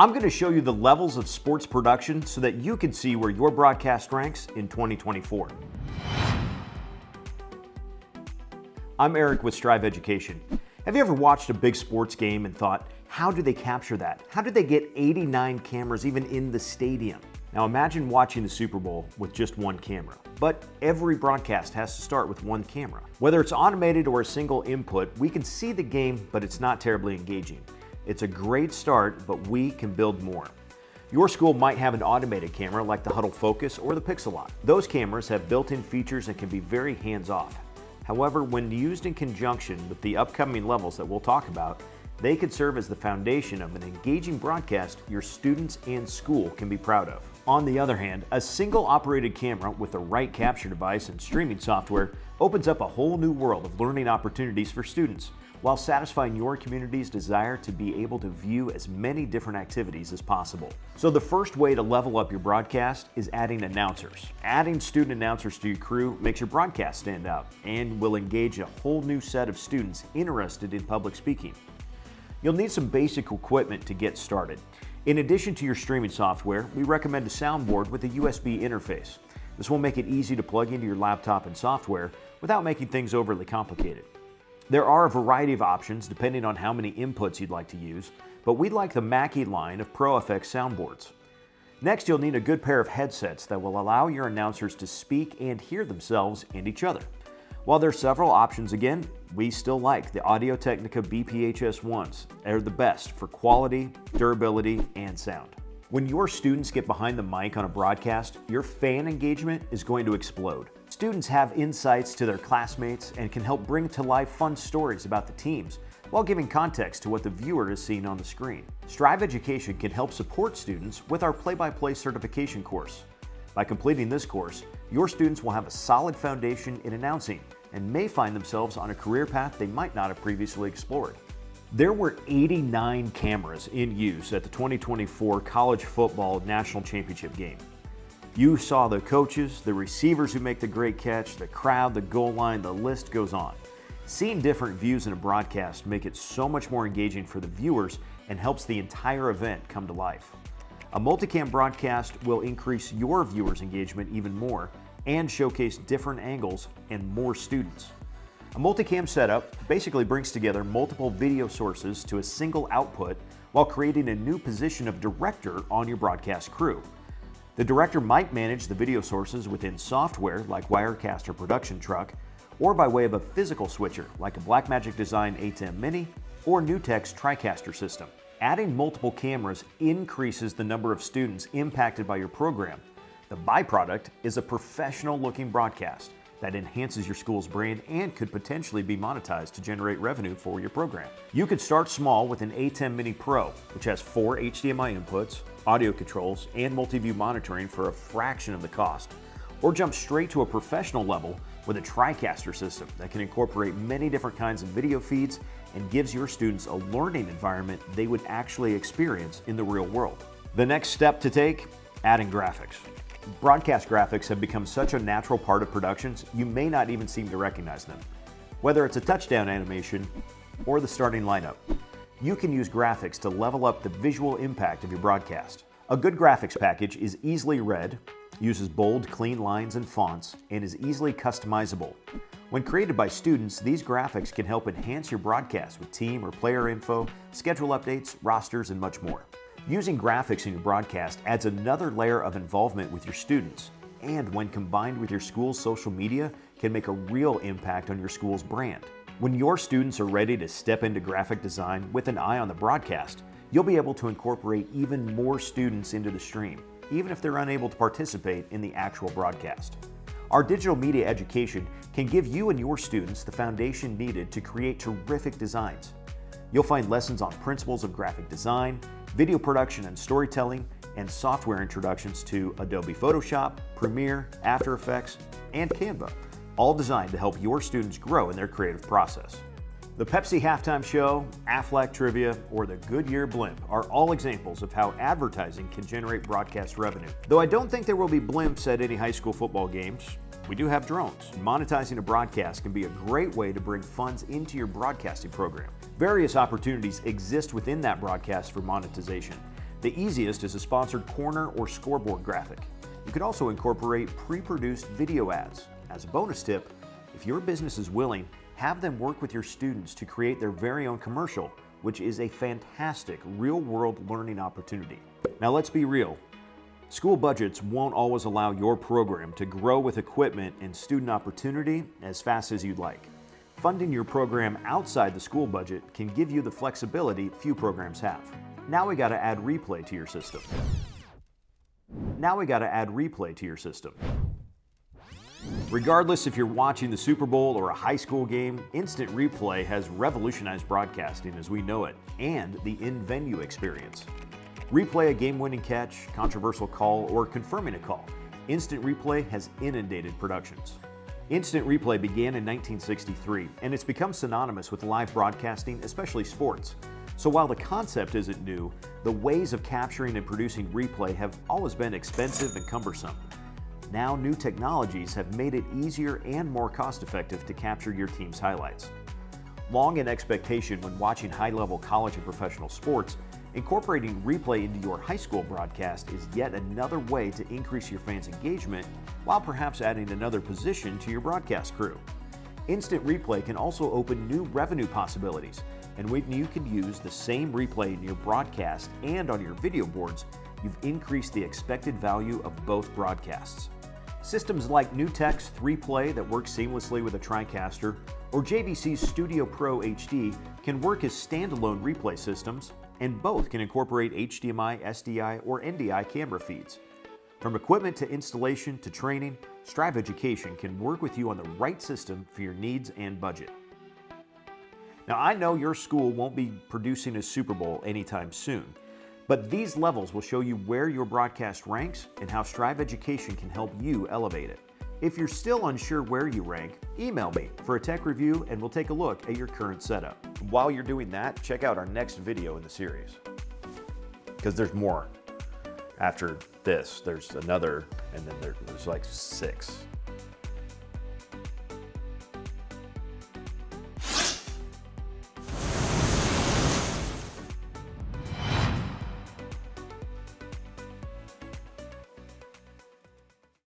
I'm going to show you the levels of sports production so that you can see where your broadcast ranks in 2024. I'm Eric with Striv Education. Have you ever watched a big sports game and thought, how do they capture that? How did they get 89 cameras even in the stadium? Now imagine watching the Super Bowl with just one camera. But every broadcast has to start with one camera. Whether it's automated or a single input, we can see the game, but it's not terribly engaging. It's a great start, but we can build more. Your school might have an automated camera like the Huddle Focus or the Pixel. Those cameras have built-in features and can be very hands-off. However, when used in conjunction with the upcoming levels that we'll talk about, they could serve as the foundation of an engaging broadcast your students and school can be proud of. On the other hand, a single operated camera with the right capture device and streaming software opens up a whole new world of learning opportunities for students, while satisfying your community's desire to be able to view as many different activities as possible. So the first way to level up your broadcast is adding announcers. Adding student announcers to your crew makes your broadcast stand out and will engage a whole new set of students interested in public speaking. You'll need some basic equipment to get started. In addition to your streaming software, we recommend a soundboard with a USB interface. This will make it easy to plug into your laptop and software without making things overly complicated. There are a variety of options depending on how many inputs you'd like to use, but we like the Mackie line of ProFX soundboards. Next, you'll need a good pair of headsets that will allow your announcers to speak and hear themselves and each other. While there are several options, again, we still like the Audio-Technica BPHS ones. They're the best for quality, durability, and sound. When your students get behind the mic on a broadcast, your fan engagement is going to explode. Students have insights to their classmates and can help bring to life fun stories about the teams while giving context to what the viewer is seeing on the screen. Striv Education can help support students with our play-by-play certification course. By completing this course, your students will have a solid foundation in announcing and may find themselves on a career path they might not have previously explored. There were 89 cameras in use at the 2024 College Football National Championship game. You saw the coaches, the receivers who make the great catch, the crowd, the goal line, the list goes on. Seeing different views in a broadcast make it so much more engaging for the viewers and helps the entire event come to life. A multicam broadcast will increase your viewers' engagement even more and showcase different angles and more students. A multicam setup basically brings together multiple video sources to a single output while creating a new position of director on your broadcast crew. The director might manage the video sources within software like Wirecast or Production Truck, or by way of a physical switcher like a Blackmagic Design A10 Mini or NewTek's TriCaster system. Adding multiple cameras increases the number of students impacted by your program. The byproduct is a professional-looking broadcast that enhances your school's brand and could potentially be monetized to generate revenue for your program. You could start small with an A10 Mini Pro, which has 4 HDMI inputs, audio controls, and multi-view monitoring for a fraction of the cost, or jump straight to a professional level with a TriCaster system that can incorporate many different kinds of video feeds and gives your students a learning environment they would actually experience in the real world. The next step to take, adding graphics. Broadcast graphics have become such a natural part of productions, you may not even seem to recognize them. Whether it's a touchdown animation or the starting lineup, you can use graphics to level up the visual impact of your broadcast. A good graphics package is easily read, uses bold, clean lines and fonts, and is easily customizable. When created by students, these graphics can help enhance your broadcast with team or player info, schedule updates, rosters, and much more. Using graphics in your broadcast adds another layer of involvement with your students, and when combined with your school's social media, can make a real impact on your school's brand. When your students are ready to step into graphic design with an eye on the broadcast, you'll be able to incorporate even more students into the stream, even if they're unable to participate in the actual broadcast. Our digital media education can give you and your students the foundation needed to create terrific designs. You'll find lessons on principles of graphic design, video production and storytelling, and software introductions to Adobe Photoshop, Premiere, After Effects, and Canva, all designed to help your students grow in their creative process. The Pepsi halftime show, Aflac trivia, or the Goodyear blimp are all examples of how advertising can generate broadcast revenue. Though I don't think there will be blimps at any high school football games, we do have drones. Monetizing a broadcast can be a great way to bring funds into your broadcasting program. Various opportunities exist within that broadcast for monetization. The easiest is a sponsored corner or scoreboard graphic. You can also incorporate pre-produced video ads. As a bonus tip, if your business is willing, have them work with your students to create their very own commercial, which is a fantastic real-world learning opportunity. Now let's be real. School budgets won't always allow your program to grow with equipment and student opportunity as fast as you'd like. Funding your program outside the school budget can give you the flexibility few programs have. Now we got to add replay to your system. Regardless if you're watching the Super Bowl or a high school game, Instant Replay has revolutionized broadcasting as we know it and the in-venue experience. Replay a game-winning catch, controversial call, or confirming a call. Instant Replay has inundated productions. Instant Replay began in 1963, and it's become synonymous with live broadcasting, especially sports. So while the concept isn't new, the ways of capturing and producing replay have always been expensive and cumbersome. Now new technologies have made it easier and more cost-effective to capture your team's highlights. Long in expectation when watching high-level college and professional sports, incorporating replay into your high school broadcast is yet another way to increase your fans' engagement while perhaps adding another position to your broadcast crew. Instant Replay can also open new revenue possibilities, and when you can use the same replay in your broadcast and on your video boards, you've increased the expected value of both broadcasts. Systems like NewTek's 3Play that works seamlessly with a TriCaster or JVC's Studio Pro HD can work as standalone replay systems, and both can incorporate HDMI, SDI, or NDI camera feeds. From equipment to installation to training, Striv Education can work with you on the right system for your needs and budget. Now, I know your school won't be producing a Super Bowl anytime soon, but these levels will show you where your broadcast ranks and how Striv Education can help you elevate it. If you're still unsure where you rank, email me for a tech review and we'll take a look at your current setup. While you're doing that, check out our next video in the series, because there's more. After this, there's another, and then there's like 6.